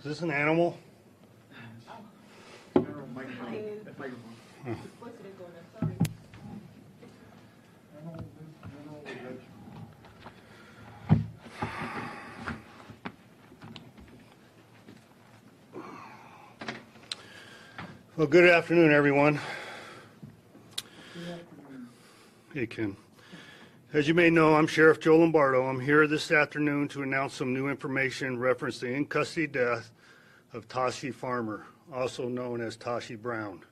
this an animal? Well, good afternoon, everyone. Hey, Ken. As you may know, I'm Sheriff Joe Lombardo. I'm here this afternoon to announce some new information reference to in-custody death of Tashii Farmer, also known as Tashii Brown,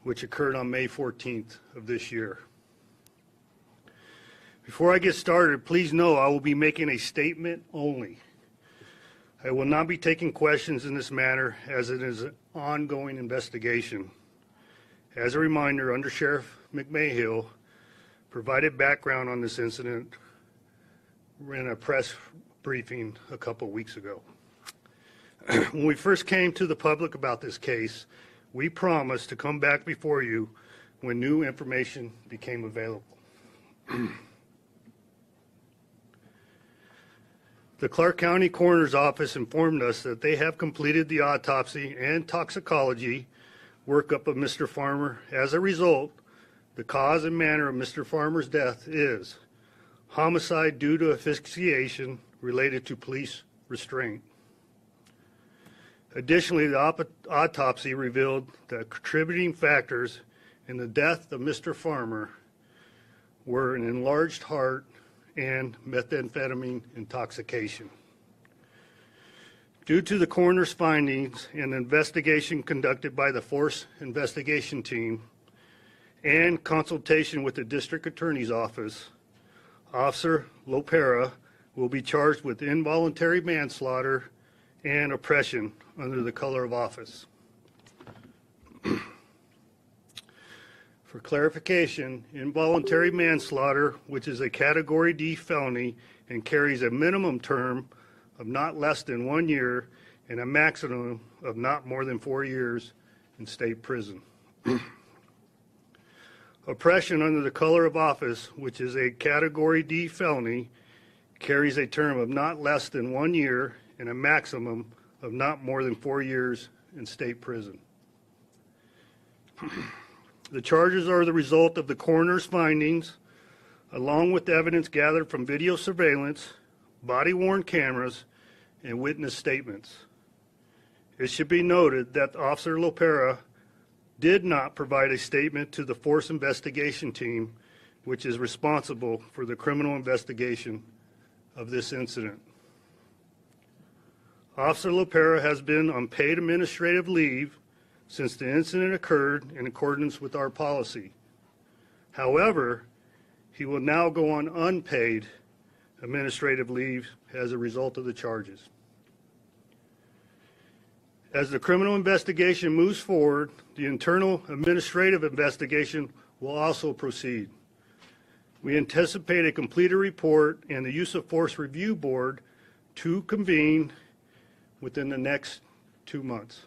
which occurred on May 14th of this year. Before I get started, please know I will be making a statement only. I will not be taking questions in this matter as it is an ongoing investigation. As a reminder, Under Sheriff McMahill provided background on this incident in a press briefing a couple weeks ago. When we first came to the public about this case, we promised to come back before you when new information became available. The Clark County Coroner's Office informed us that they have completed the autopsy and toxicology workup of Mr. Farmer. As a result, the cause and manner of Mr. Farmer's death is homicide due to asphyxiation related to police restraint. Additionally, the autopsy revealed that contributing factors in the death of Mr. Farmer were an enlarged heart and methamphetamine intoxication. Due to the coroner's findings and the investigation conducted by the Force Investigation Team and consultation with the District Attorney's Office, Officer Lopera will be charged with involuntary manslaughter and oppression under the color of office. For clarification, involuntary manslaughter, which is a Category D felony and carries a minimum term of not less than 1 year and a maximum of not more than 4 years in state prison. Oppression under the color of office, which is a Category D felony, carries a term of not less than 1 year and a maximum of not more than 4 years in state prison. The charges are the result of the coroner's findings, along with evidence gathered from video surveillance, body-worn cameras, and witness statements. It should be noted that Officer Lopera did not provide a statement to the Force Investigation Team, which is responsible for the criminal investigation of this incident. Officer Lopera has been on paid administrative leave since the incident occurred in accordance with our policy. However, he will now go on unpaid administrative leave as a result of the charges. As the criminal investigation moves forward, the internal administrative investigation will also proceed. We anticipate a completed report and the Use of Force Review Board to convene within the next 2 months.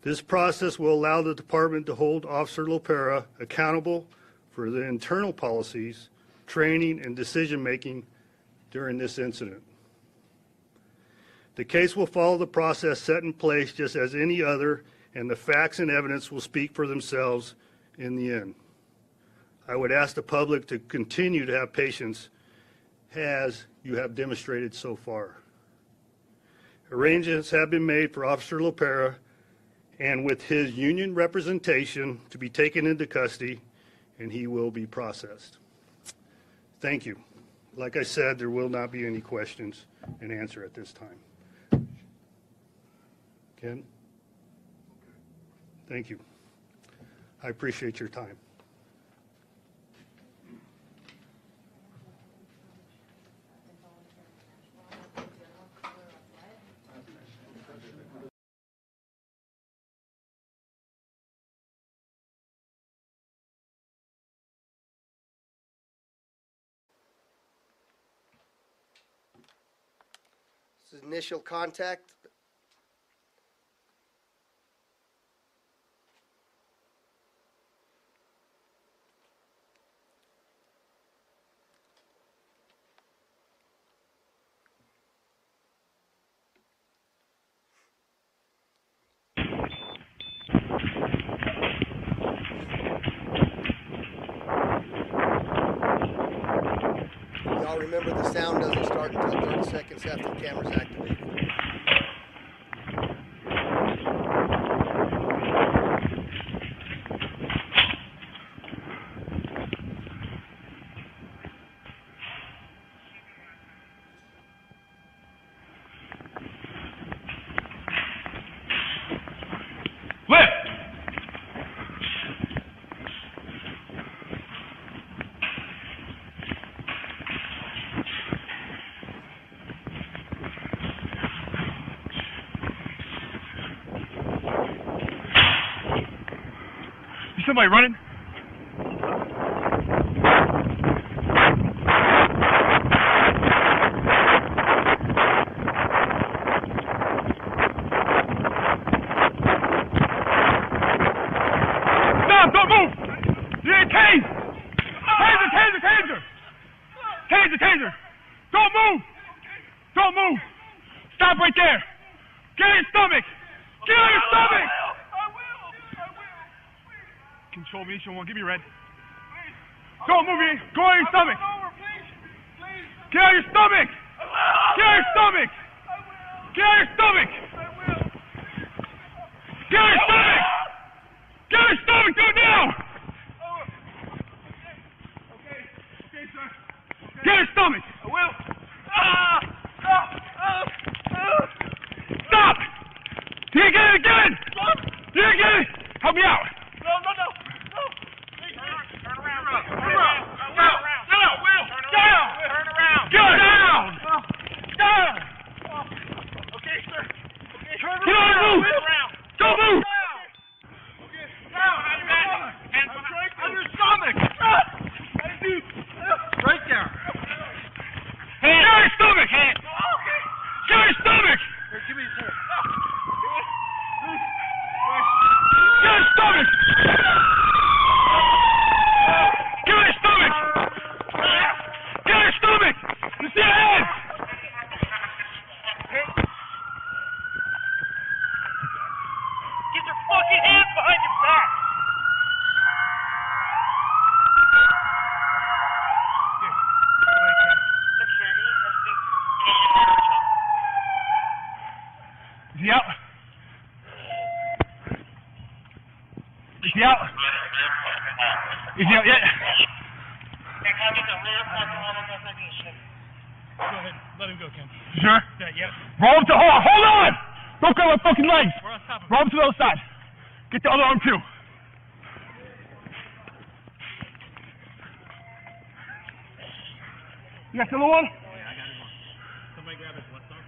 This process will allow the department to hold Officer Lopera accountable for the internal policies, training, and decision-making during this incident. The case will follow the process set in place just as any other, and the facts and evidence will speak for themselves in the end. I would ask the public to continue to have patience as you have demonstrated so far. Arrangements have been made for Officer Lopera and with his union representation to be taken into custody, and he will be processed. Thank you. Like I said, there will not be any questions and answer at this time. Ken? Thank you. I appreciate your time. This is initial contact. The sound doesn't start until 30 seconds after the camera's activated. Somebody running? Stop! Don't move! You're in a tase! Taser! Don't move! Don't move! Stop right there! Get on your stomach! Get on your stomach! Control me, one. Give me red. Don't move me. Go on your stomach. Get on your stomach. Get on your stomach. Get on your stomach. Get on your stomach. Get on your stomach. Do it now. Okay, sir. Get on your stomach. I will. Stop. You didn't get it again. You didn't get it. Help me out. No. Okay, sir. Turn around. Don't move. Down. Hands on your stomach. Right there. Get on your stomach. Get on your stomach. Here, give me his hand. Get on your stomach. Get on your stomach. Get on your stomach. You see your head. Get your fucking hands behind your back! Is he out? Is he out? Is he out yet? Go ahead. Let him go, Ken. Sure? Yeah. Roll him to... Hold on! Don't grab my fucking legs! Roll him to the other side. Get the other arm, too. You got the other one? Oh, yeah, I got it one. Somebody grab his left arm.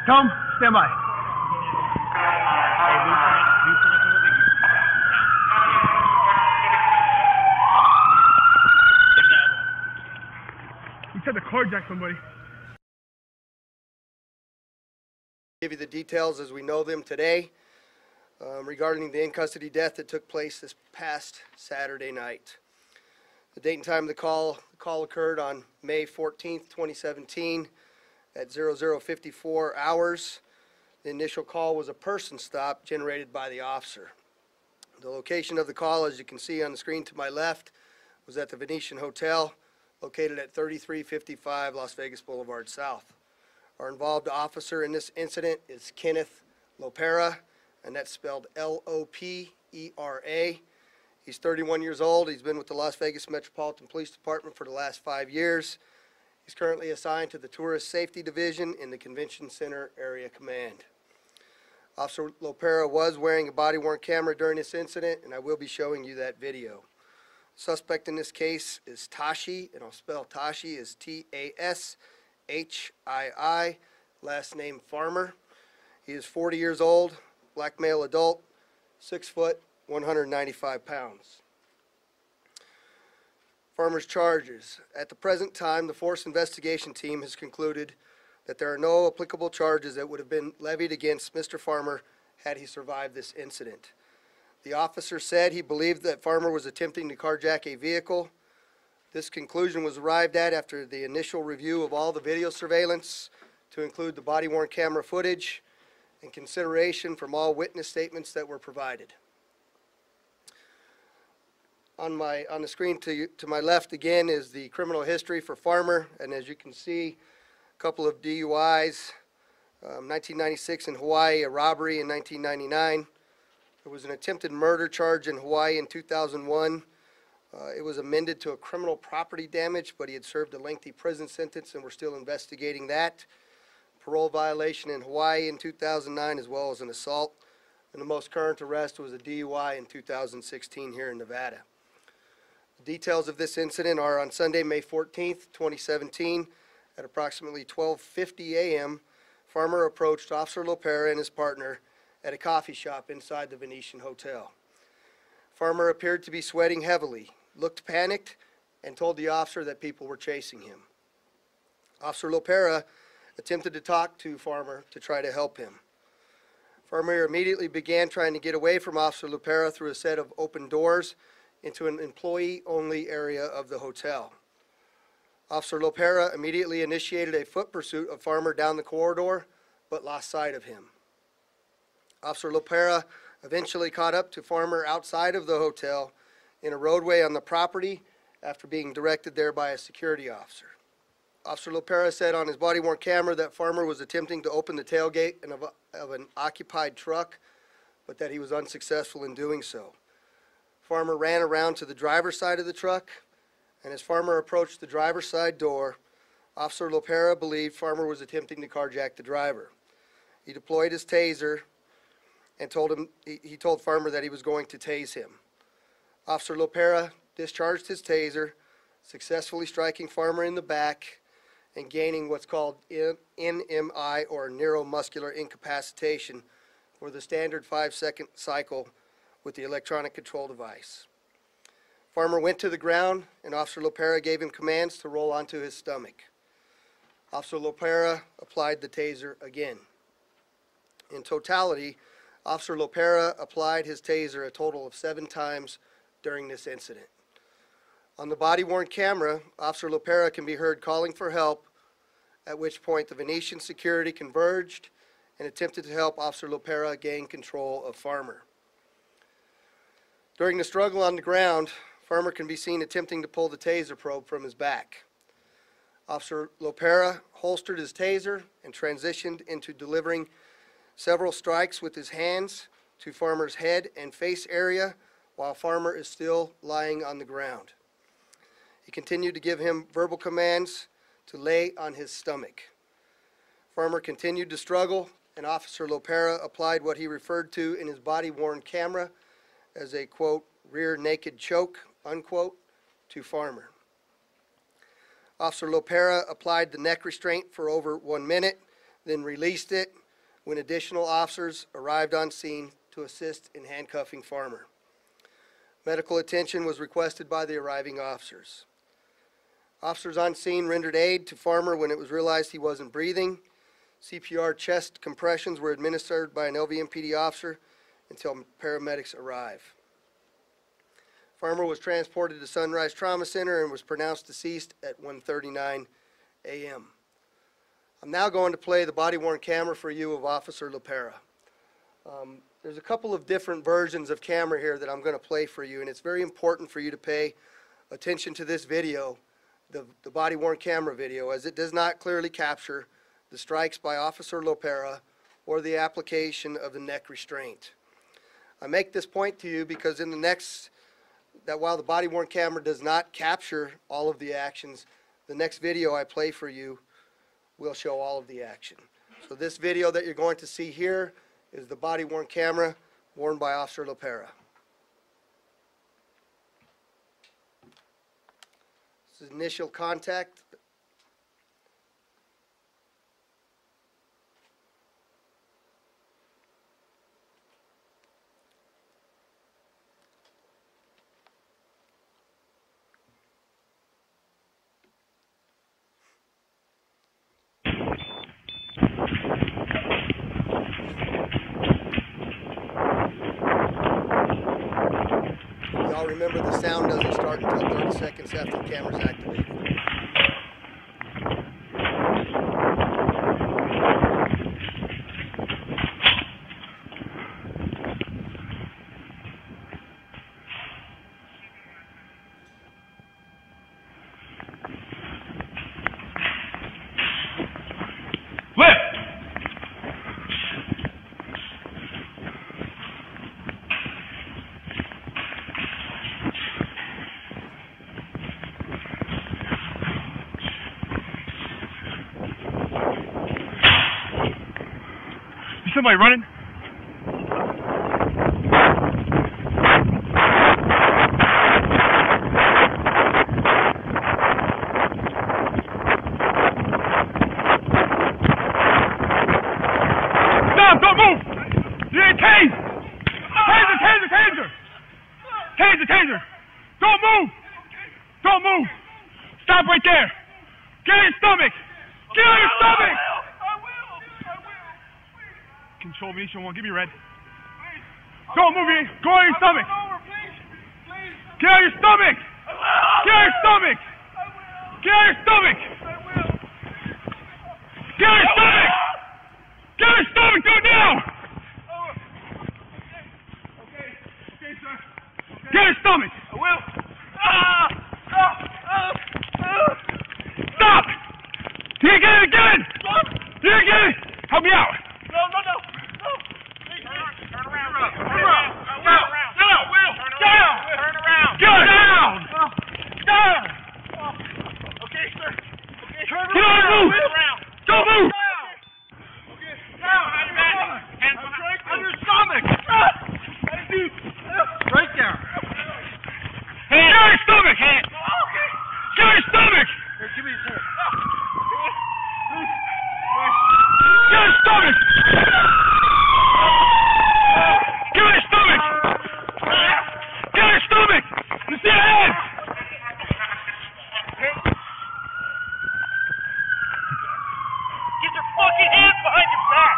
Come, stand by. You said to carjack somebody. Give you the details as we know them today regarding the in-custody death that took place this past Saturday night. The date and time of the call occurred on May 14th, 2017 at 00:54 hours. The initial call was a person stop generated by the officer. The location of the call, as you can see on the screen to my left, was at the Venetian Hotel located at 3355 Las Vegas Boulevard South. Our involved officer in this incident is Kenneth Lopera, and that's spelled L-O-P-E-R-A. He's 31 years old. He's been with the Las Vegas Metropolitan Police Department for the last 5 years. He's currently assigned to the Tourist Safety Division in the Convention Center Area Command. Officer Lopera was wearing a body-worn camera during this incident, and I will be showing you that video. Suspect in this case is Tashii, and I'll spell Tashii as T-A-S-H-I-I, last name Farmer. He is 40 years old, black male adult, 6 foot, 195 pounds. Farmer's charges. At the present time, the Force Investigation Team has concluded that there are no applicable charges that would have been levied against Mr. Farmer had he survived this incident. The officer said he believed that Farmer was attempting to carjack a vehicle. This conclusion was arrived at after the initial review of all the video surveillance, to include the body-worn camera footage and consideration from all witness statements that were provided. On the screen to my left again is the criminal history for Farmer, and as you can see, a couple of DUIs, 1996 in Hawaii, a robbery in 1999. There was an attempted murder charge in Hawaii in 2001. It was amended to a criminal property damage, but he had served a lengthy prison sentence and we're still investigating that. Parole violation in Hawaii in 2009, as well as an assault. And the most current arrest was a DUI in 2016 here in Nevada. The details of this incident are on Sunday, May 14th, 2017, at approximately 12:50 a.m., Farmer approached Officer Lopera and his partner at a coffee shop inside the Venetian Hotel. Farmer appeared to be sweating heavily, looked panicked, and told the officer that people were chasing him. Officer Lopera attempted to talk to Farmer to try to help him. Farmer immediately began trying to get away from Officer Lopera through a set of open doors into an employee-only area of the hotel. Officer Lopera immediately initiated a foot pursuit of Farmer down the corridor, but lost sight of him. Officer Lopera eventually caught up to Farmer outside of the hotel in a roadway on the property after being directed there by a security officer. Officer Lopera said on his body-worn camera that Farmer was attempting to open the tailgate of an occupied truck, but that he was unsuccessful in doing so. Farmer ran around to the driver's side of the truck, and as Farmer approached the driver's side door, Officer Lopera believed Farmer was attempting to carjack the driver. He deployed his taser and he told Farmer that he was going to tase him. Officer Lopera discharged his taser, successfully striking Farmer in the back and gaining what's called NMI, or neuromuscular incapacitation, for the standard 5-second cycle with the electronic control device. Farmer went to the ground and Officer Lopera gave him commands to roll onto his stomach. Officer Lopera applied the taser again. In totality, Officer Lopera applied his taser a total of 7 times during this incident. On the body-worn camera, Officer Lopera can be heard calling for help, at which point the Venetian security converged and attempted to help Officer Lopera gain control of Farmer. During the struggle on the ground, Farmer can be seen attempting to pull the taser probe from his back. Officer Lopera holstered his taser and transitioned into delivering several strikes with his hands to Farmer's head and face area while Farmer is still lying on the ground. He continued to give him verbal commands to lay on his stomach. Farmer continued to struggle, and Officer Lopera applied what he referred to in his body-worn camera as a, quote, rear naked choke, unquote, to Farmer. Officer Lopera applied the neck restraint for over 1 minute, then released it when additional officers arrived on scene to assist in handcuffing Farmer. Medical attention was requested by the arriving officers. Officers on scene rendered aid to Farmer when it was realized he wasn't breathing. CPR chest compressions were administered by an LVMPD officer until paramedics arrived. Farmer was transported to Sunrise Trauma Center and was pronounced deceased at 1:39 a.m. I'm now going to play the body-worn camera for you of Officer Lopera. There's a couple of different versions of camera here that I'm going to play for you, and it's very important for you to pay attention to this video, the body-worn camera video, as it does not clearly capture the strikes by Officer Lopera or the application of the neck restraint. I make this point to you because in the next, that while the body-worn camera does not capture all of the actions, the next video I play for you will show all of the action. So this video that you're going to see here is the body-worn camera worn by Officer Lopera. This is initial contact. remember the sound doesn't start until 30 seconds after the camera's activated. Somebody running? Stop! Don't move! You ain't tased! Taser! Don't move! Don't move! Stop right there! Get on your stomach! Get on your stomach! Control me, one. Give me red. Don't move me. Go on your stomach. Get on your stomach. Get on your stomach. Get on your stomach. Get on your stomach. Get on your stomach. Do it now. Okay, sir. Get on your stomach. I will. Stop. You didn't get it again. You didn't get it. Help me out. No. Turn around. Okay, sir. Okay. Turn around. Don't move. Okay. Down. Hands on your stomach. Right there. Hands. Get on your stomach. Hands. Get on your stomach. Here, give me your hand. Get on your stomach. Get on your stomach! Get on your stomach! You see your head! Get your fucking hands behind your back!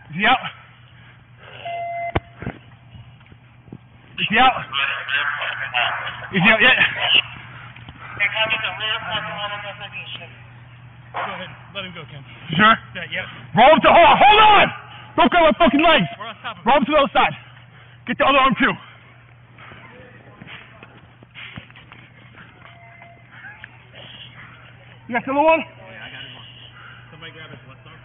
Is he out? Is he out? Is he out yet? Go ahead. Let him go, Ken. Sure? Yeah. Roll him to hold on! Don't go on fucking legs! We're on top of him. Roll him to the other side. Get the other arm too. You got the other one? Oh, yeah, I got his one. Somebody grab his left arm.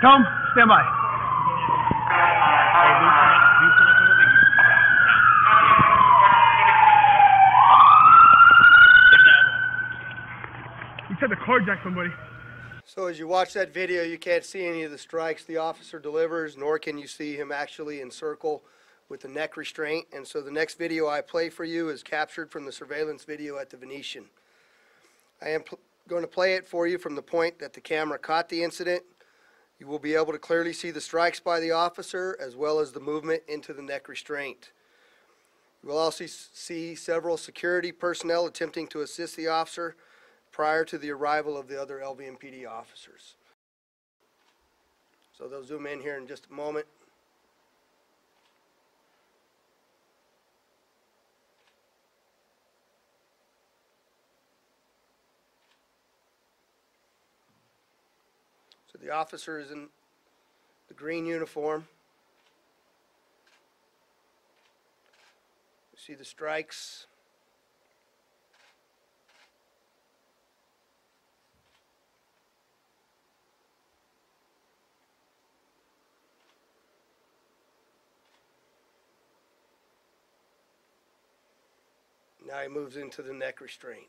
Come, stand by. You said to carjack somebody. So as you watch that video, you can't see any of the strikes the officer delivers, nor can you see him actually encircle with the neck restraint. And so the next video I play for you is captured from the surveillance video at the Venetian. I am going to play it for you from the point that the camera caught the incident. You will be able to clearly see the strikes by the officer as well as the movement into the neck restraint. You will also see several security personnel attempting to assist the officer prior to the arrival of the other LVMPD officers. So they'll zoom in here in just a moment. So the officer is in the green uniform. You see the strikes. Now he moves into the neck restraint.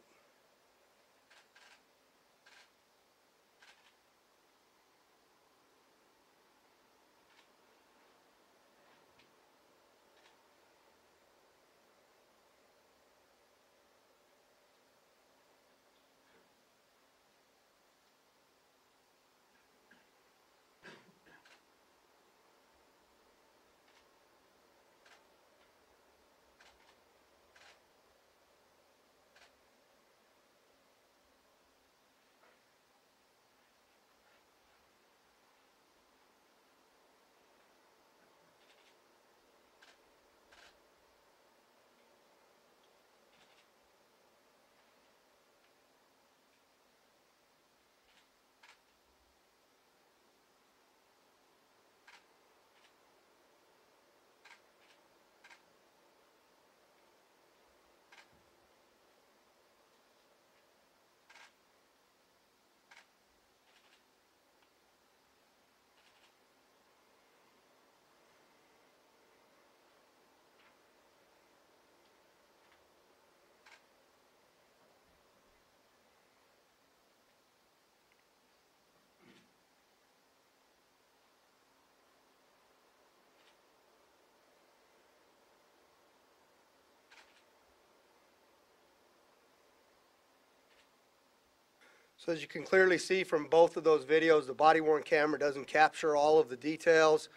So as you can clearly see from both of those videos, the body-worn camera doesn't capture all of the details.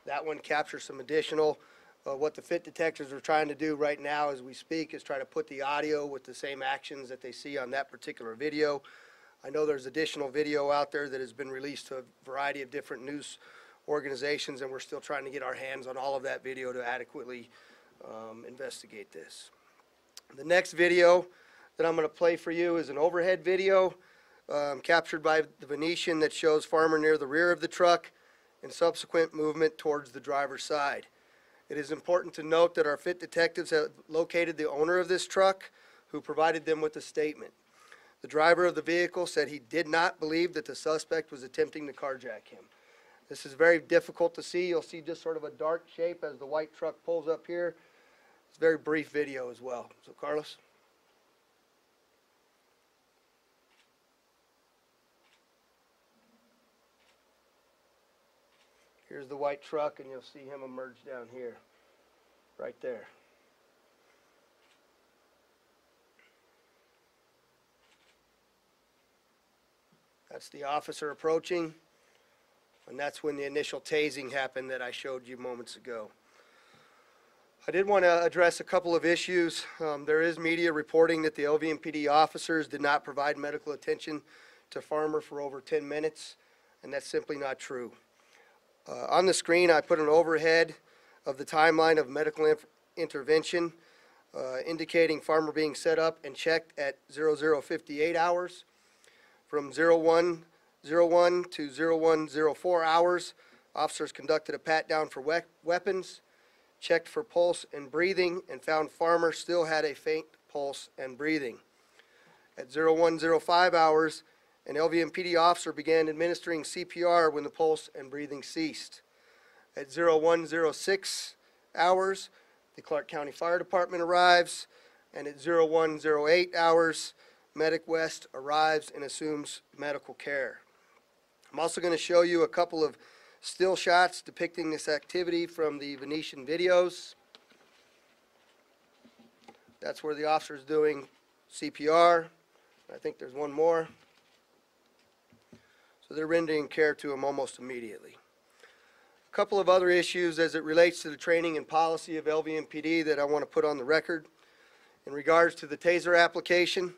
That one captures some additional. What the fit detectors are trying to do right now as we speak is try to put the audio with the same actions that they see on that particular video. I know there's additional video out there that has been released to a variety of different news organizations, and we're still trying to get our hands on all of that video to adequately investigate this. The next video that I'm going to play for you is an overhead video captured by the Venetian that shows farmer near the rear of the truck and subsequent movement towards the driver's side. It is important to note that our fit detectives have located the owner of this truck, who provided them with a statement. The driver of the vehicle said he did not believe that the suspect was attempting to carjack him. This is very difficult to see. You'll see just sort of a dark shape as the white truck pulls up here. It's a very brief video as well. So Carlos. Here's the white truck, and you'll see him emerge down here, right there. That's the officer approaching, and that's when the initial tasing happened that I showed you moments ago. I did want to address a couple of issues. There is media reporting that the LVMPD officers did not provide medical attention to Farmer for over 10 minutes, and that's simply not true. On the screen, I put an overhead of the timeline of medical intervention, indicating Farmer being set up and checked at 0058 hours. From 0101 to 0104 hours, officers conducted a pat-down for weapons, checked for pulse and breathing, and found Farmer still had a faint pulse and breathing. At 0105 hours, an LVMPD officer began administering CPR when the pulse and breathing ceased. At 0106 hours, the Clark County Fire Department arrives, and at 0108 hours, Medic West arrives and assumes medical care. I'm also going to show you a couple of still shots depicting this activity from the Venetian videos. That's where the officer is doing CPR. I think there's one more. So they're rendering care to him almost immediately. A couple of other issues as it relates to the training and policy of LVMPD that I want to put on the record. In regards to the taser application,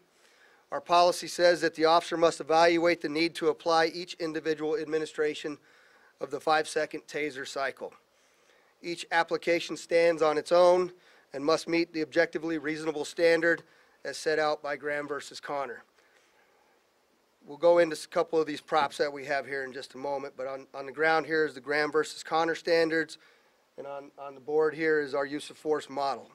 our policy says that the officer must evaluate the need to apply each individual administration of the 5-second taser cycle. Each application stands on its own and must meet the objectively reasonable standard as set out by Graham versus Connor. We'll go into a couple of these props that we have here in just a moment, but on the ground here is the Graham versus Connor standards, and on the board here is our use of force model.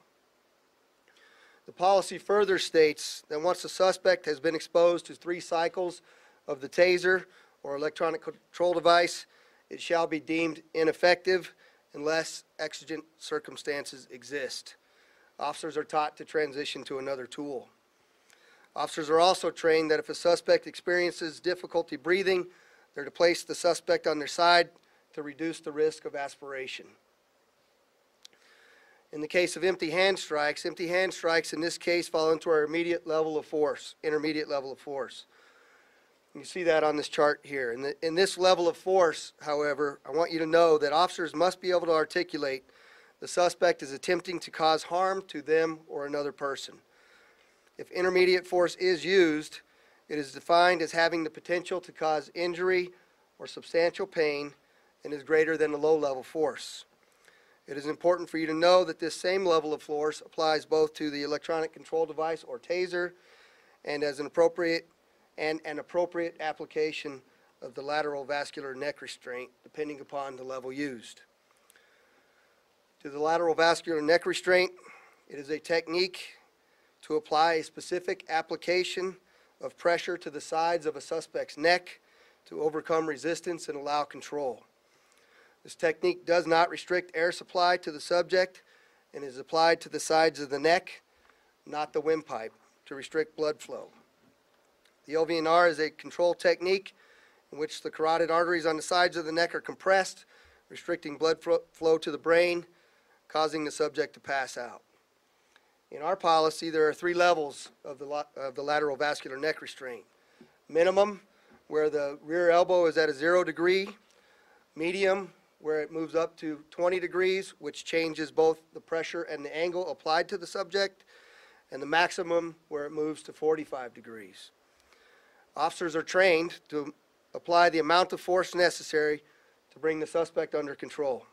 The policy further states that once the suspect has been exposed to 3 cycles of the taser or electronic control device, it shall be deemed ineffective unless exigent circumstances exist. Officers are taught to transition to another tool. Officers are also trained that if a suspect experiences difficulty breathing, they're to place the suspect on their side to reduce the risk of aspiration. In the case of empty hand strikes in this case fall into our intermediate level of force. You see that on this chart here. In this level of force, however, I want you to know that officers must be able to articulate the suspect is attempting to cause harm to them or another person. If intermediate force is used, it is defined as having the potential to cause injury or substantial pain and is greater than the low-level force. It is important for you to know that this same level of force applies both to the electronic control device or taser and as an appropriate application of the lateral vascular neck restraint, depending upon the level used. To the lateral vascular neck restraint, it is a technique to apply a specific application of pressure to the sides of a suspect's neck to overcome resistance and allow control. This technique does not restrict air supply to the subject and is applied to the sides of the neck, not the windpipe, to restrict blood flow. The LVNR is a control technique in which the carotid arteries on the sides of the neck are compressed, restricting blood flow to the brain, causing the subject to pass out. In our policy, there are 3 levels of the lateral vascular neck restraint. minimum, where the rear elbow is at a 0 degree, medium, where it moves up to 20 degrees, which changes both the pressure and the angle applied to the subject, and the maximum, where it moves to 45 degrees. Officers are trained to apply the amount of force necessary to bring the suspect under control.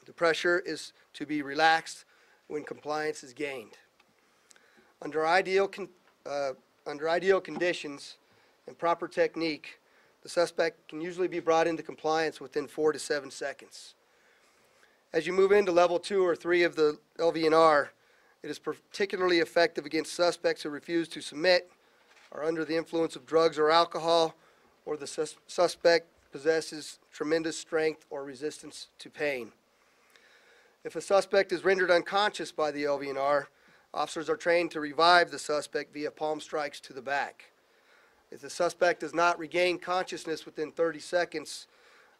The pressure is to be relaxed when compliance is gained. Under ideal conditions and proper technique, the suspect can usually be brought into compliance within 4 to 7 seconds. As you move into level 2 or 3 of the LVNR, it is particularly effective against suspects who refuse to submit, are under the influence of drugs or alcohol, or the suspect possesses tremendous strength or resistance to pain. If a suspect is rendered unconscious by the LVNR, officers are trained to revive the suspect via palm strikes to the back. If the suspect does not regain consciousness within 30 seconds,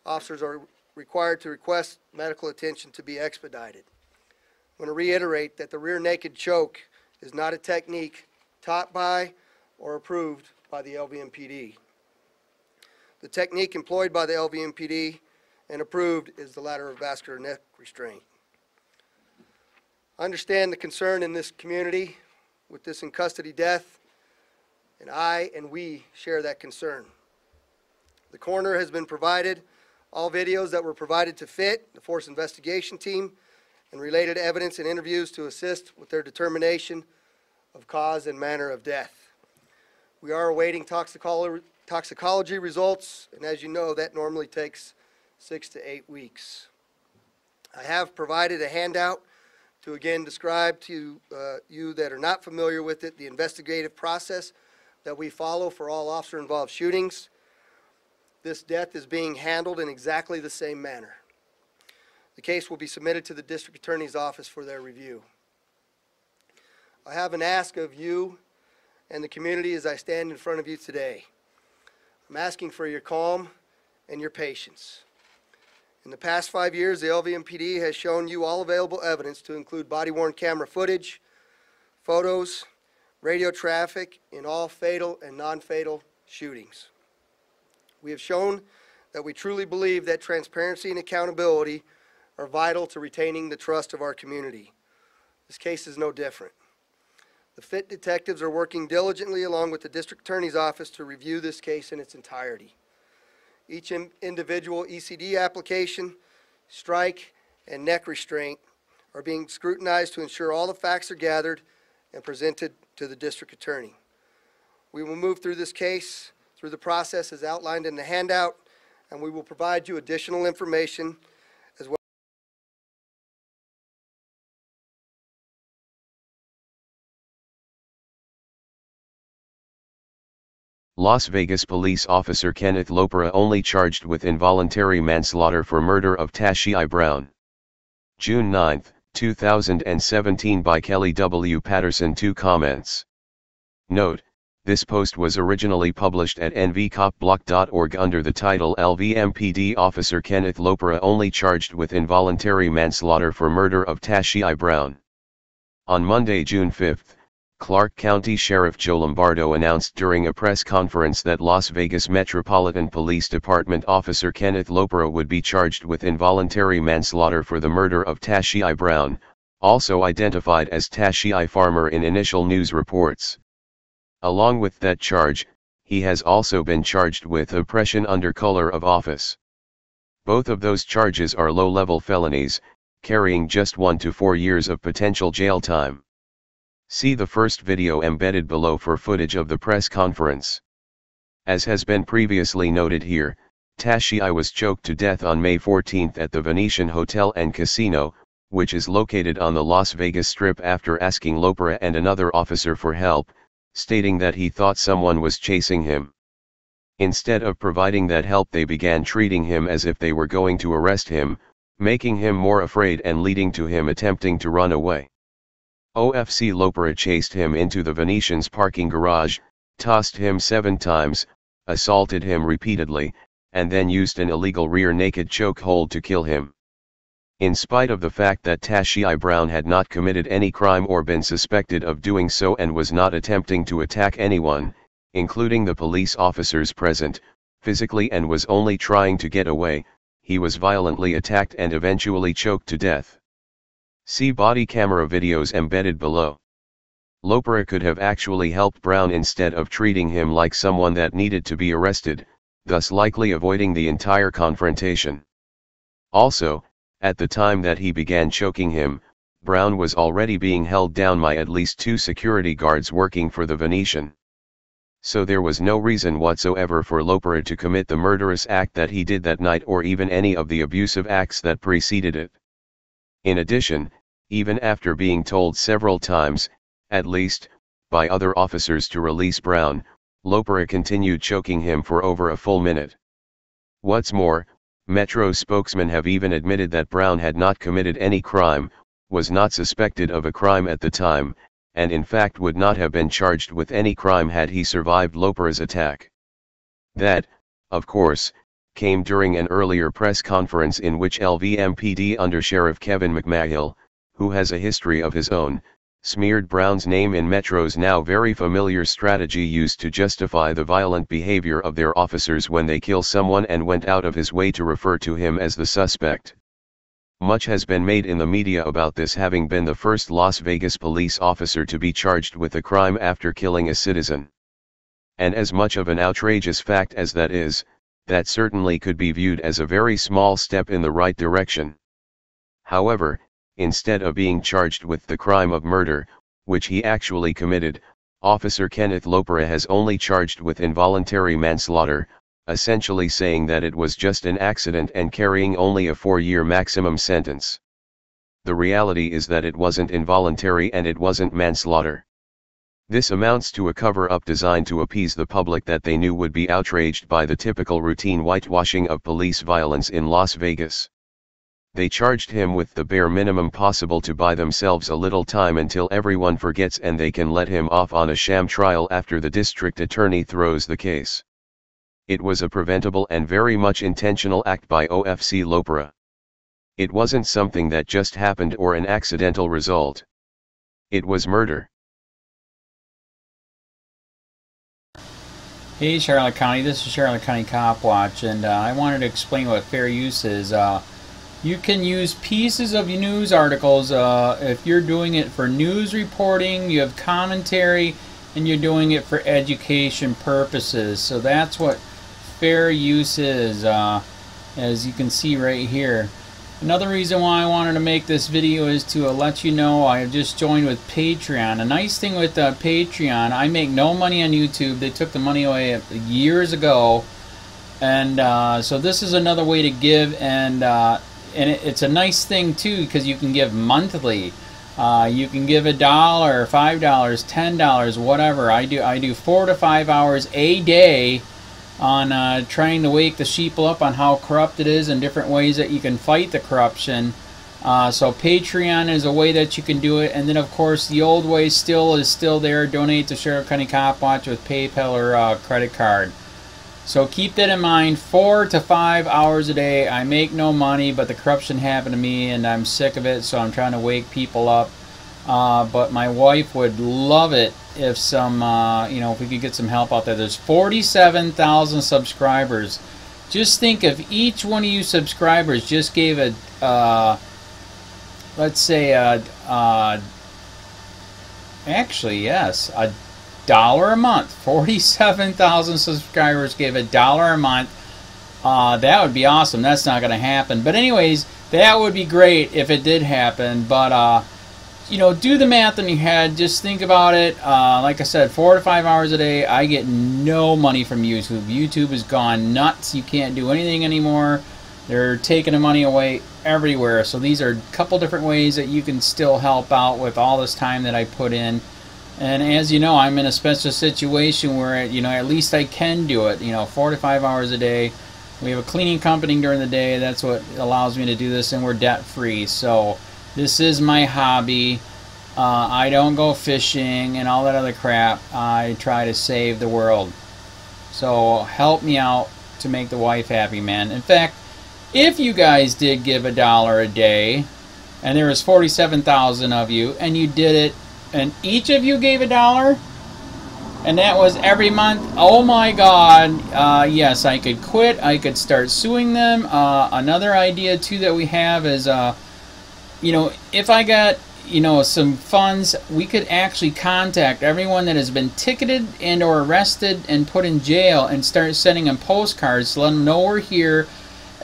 officers are required to request medical attention to be expedited. I want to reiterate that the rear naked choke is not a technique taught by or approved by the LVMPD. The technique employed by the LVMPD and approved is the lateral vascular neck restraint. I understand the concern in this community with this in custody death, and I and we share that concern. The coroner has been provided all videos that were provided to FIT, the Force Investigation Team, and related evidence and interviews to assist with their determination of cause and manner of death. We are awaiting toxicology results, and as you know, that normally takes 6 to 8 weeks. I have provided a handout to again describe to you that are not familiar with it, the investigative process that we follow for all officer-involved shootings. This death is being handled in exactly the same manner. The case will be submitted to the District Attorney's Office for their review. I have an ask of you and the community as I stand in front of you today. I'm asking for your calm and your patience. In the past 5 years, the LVMPD has shown you all available evidence to include body-worn camera footage, photos, radio traffic in all fatal and non-fatal shootings. We have shown that we truly believe that transparency and accountability are vital to retaining the trust of our community. This case is no different. The FIT detectives are working diligently along with the District Attorney's Office to review this case in its entirety. Each individual ECD application, strike, and neck restraint are being scrutinized to ensure all the facts are gathered and presented to the District Attorney. We will move through this case through the process as outlined in the handout, and we will provide you additional information as well. Las Vegas police officer Kenneth Lopera only charged with involuntary manslaughter for murder of Tashii Brown. June 9, 2017 by Kelly W. Patterson. 2 comments. Note, this post was originally published at nvcopblock.org under the title LVMPD Officer Kenneth Lopera only charged with involuntary manslaughter for murder of Tashii Brown. On Monday, June 5, Clark County Sheriff Joe Lombardo announced during a press conference that Las Vegas Metropolitan Police Department Officer Kenneth Lopera would be charged with involuntary manslaughter for the murder of Tashii Brown, also identified as Tashii Farmer in initial news reports. Along with that charge, he has also been charged with oppression under color of office. Both of those charges are low-level felonies, carrying just 1 to 4 years of potential jail time. See the first video embedded below for footage of the press conference. As has been previously noted here, Tashii was choked to death on May 14 at the Venetian Hotel and Casino, which is located on the Las Vegas Strip, after asking Lopera and another officer for help, stating that he thought someone was chasing him. Instead of providing that help, they began treating him as if they were going to arrest him, making him more afraid and leading to him attempting to run away. OFC Lopera chased him into the Venetian's parking garage, tossed him 7 times, assaulted him repeatedly, and then used an illegal rear naked chokehold to kill him. In spite of the fact that Tashii Brown had not committed any crime or been suspected of doing so and was not attempting to attack anyone, including the police officers present, physically and was only trying to get away. He was violently attacked and eventually choked to death. See body camera videos embedded below. Lopera could have actually helped Brown instead of treating him like someone that needed to be arrested, thus likely avoiding the entire confrontation. Also, at the time that he began choking him, Brown was already being held down by at least 2 security guards working for the Venetian. So there was no reason whatsoever for Lopera to commit the murderous act that he did that night or even any of the abusive acts that preceded it. In addition, even after being told several times, at least, by other officers to release Brown, Lopera continued choking him for over a full minute. What's more, Metro spokesmen have even admitted that Brown had not committed any crime, was not suspected of a crime at the time, and in fact would not have been charged with any crime had he survived Lopera's attack. That, of course, came during an earlier press conference in which LVMPD Undersheriff Kevin McMahill, who has a history of his own, smeared Brown's name in Metro's now very familiar strategy used to justify the violent behavior of their officers when they kill someone, and went out of his way to refer to him as the suspect. Much has been made in the media about this having been the first Las Vegas police officer to be charged with a crime after killing a citizen. And as much of an outrageous fact as that is, that certainly could be viewed as a very small step in the right direction. However, instead of being charged with the crime of murder, which he actually committed, Officer Kenneth Lopera has only charged with involuntary manslaughter, essentially saying that it was just an accident and carrying only a 4-year maximum sentence. The reality is that it wasn't involuntary and it wasn't manslaughter. This amounts to a cover-up designed to appease the public that they knew would be outraged by the typical routine whitewashing of police violence in Las Vegas. They charged him with the bare minimum possible to buy themselves a little time until everyone forgets and they can let him off on a sham trial after the district attorney throws the case. It was a preventable and very much intentional act by OFC Lopera. It wasn't something that just happened or an accidental result. It was murder. Hey Charlotte County, this is Charlotte County Cop Watch, and I wanted to explain what fair use is. You can use pieces of news articles if you're doing it for news reporting, you have commentary, and you're doing it for education purposes. So that's what fair use is, as you can see right here. Another reason why I wanted to make this video is to let you know I have just joined with Patreon. A nice thing with Patreon, I make no money on YouTube. They took the money away years ago, and so this is another way to give, and it's a nice thing too because you can give monthly. You can give $1, $5, $10, whatever. I do 4 to 5 hours a day on trying to wake the sheeple up on how corrupt it is and different ways that you can fight the corruption. So Patreon is a way that you can do it, and then of course the old way is still there. Donate to Charlotte County Cop Watch with PayPal or credit card. So keep that in mind. 4 to 5 hours a day. I make no money, but the corruption happened to me and I'm sick of it, so I'm trying to wake people up. But my wife would love it if if we could get some help out there. There's 47,000 subscribers. Just think if each one of you subscribers just gave let's say actually yes, $1 a month. 47,000 subscribers gave $1 a month. That would be awesome. That's not going to happen. But anyways, that would be great if it did happen. But do the math in your head. Just think about it. Like I said, 4 to 5 hours a day. I get no money from YouTube. YouTube has gone nuts. You can't do anything anymore. They're taking the money away everywhere. So these are a couple different ways that you can still help out with all this time that I put in. And as you know, I'm in a special situation where, at least I can do it. 4 to 5 hours a day. We have a cleaning company during the day. That's what allows me to do this, and we're debt free. So this is my hobby. I don't go fishing and all that other crap. I try to save the world. So help me out to make the wife happy, man. In fact, if you guys did give $1 a day, and there was 47,000 of you, and you did it, and each of you gave $1, And that was every month. Oh my God. Yes, I could quit. I could start suing them. Another idea too that we have is, you know, if I got, you know, some funds, we could actually contact everyone that has been ticketed and or arrested and put in jail and start sending them postcards to let them know we're here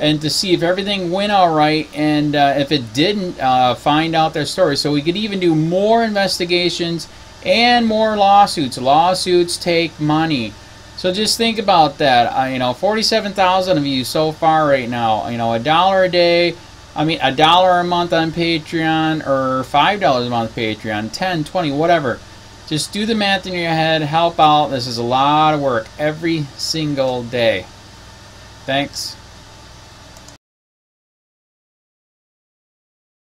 and to see if everything went all right, and if it didn't, find out their story. So we could even do more investigations and more lawsuits. Lawsuits take money. So just think about that. You know, 47,000 of you so far right now. You know, $1 a day. I mean, $1 a month on Patreon, or $5 a month Patreon, 10, 20, whatever. Just do the math in your head. Help out. This is a lot of work every single day. Thanks.